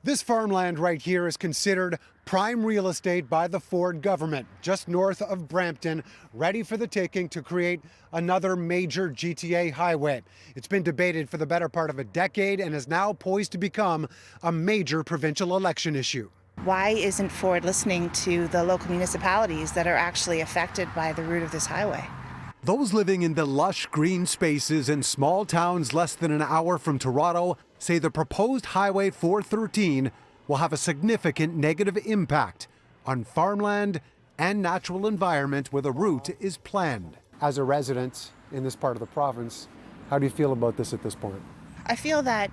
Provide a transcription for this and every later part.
This farmland right here is considered prime real estate by the Ford government, just north of Brampton, ready for the taking to create another major GTA highway. It's been debated for the better part of a decade and is now poised to become a major provincial election issue. Why isn't Ford listening to the local municipalities that are actually affected by the route of this highway? Those living in the lush green spaces in small towns less than an hour from Toronto say the proposed Highway 413 will have a significant negative impact on farmland and natural environment where the route is planned. As a resident in this part of the province, how do you feel about this at this point? I feel that,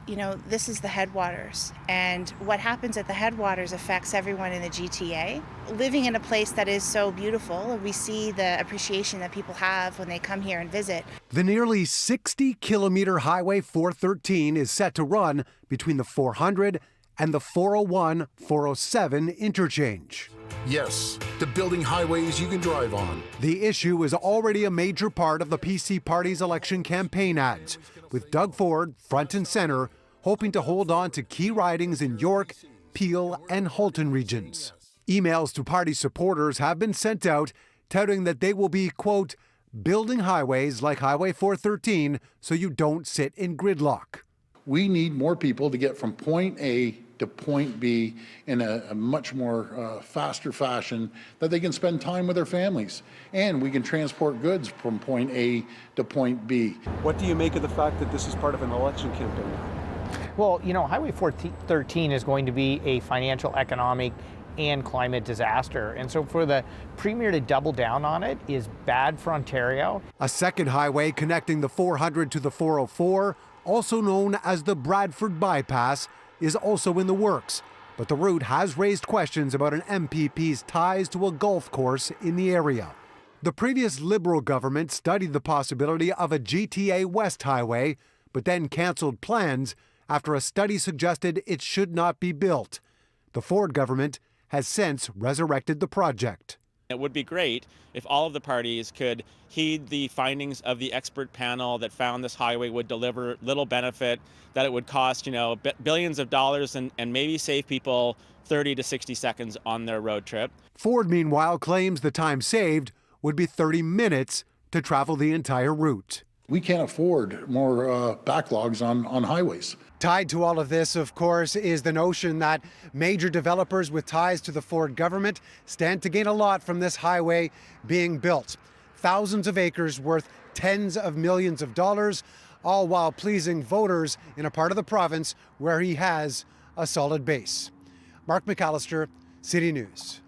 this is the headwaters, and what happens at the headwaters affects everyone in the GTA. Living in a place that is so beautiful, we see the appreciation that people have when they come here and visit. The nearly 60-kilometer Highway 413 is set to run between the 400 and the 401-407 interchange. Yes, to building highways you can drive on. The issue is already a major part of the PC party's election campaign ads, with Doug Ford front and center, hoping to hold on to key ridings in York, Peel, and Halton regions. Emails to party supporters have been sent out touting that they will be, quote, building highways like Highway 413 so you don't sit in gridlock. We need more people to get from point A to point B in a much more faster fashion that they can spend time with their families. And we can transport goods from point A to point B. What do you make of the fact that this is part of an election campaign? Well, Highway 413 is going to be a financial, economic, and climate disaster. And so for the Premier to double down on it is bad for Ontario. A second highway connecting the 400 to the 404, also known as the Bradford Bypass, is also in the works, but the route has raised questions about an MPP's ties to a golf course in the area. The previous Liberal government studied the possibility of a GTA West highway, but then cancelled plans after a study suggested it should not be built. The Ford government has since resurrected the project. It would be great if all of the parties could heed the findings of the expert panel that found this highway would deliver little benefit, that it would cost, billions of dollars and maybe save people 30 to 60 seconds on their road trip. Ford, meanwhile, claims the time saved would be 30 minutes to travel the entire route. We can't afford more backlogs on highways. Tied to all of this, of course, is the notion that major developers with ties to the Ford government stand to gain a lot from this highway being built. Thousands of acres worth tens of millions of dollars, all while pleasing voters in a part of the province where he has a solid base. Mark McAllister, City News.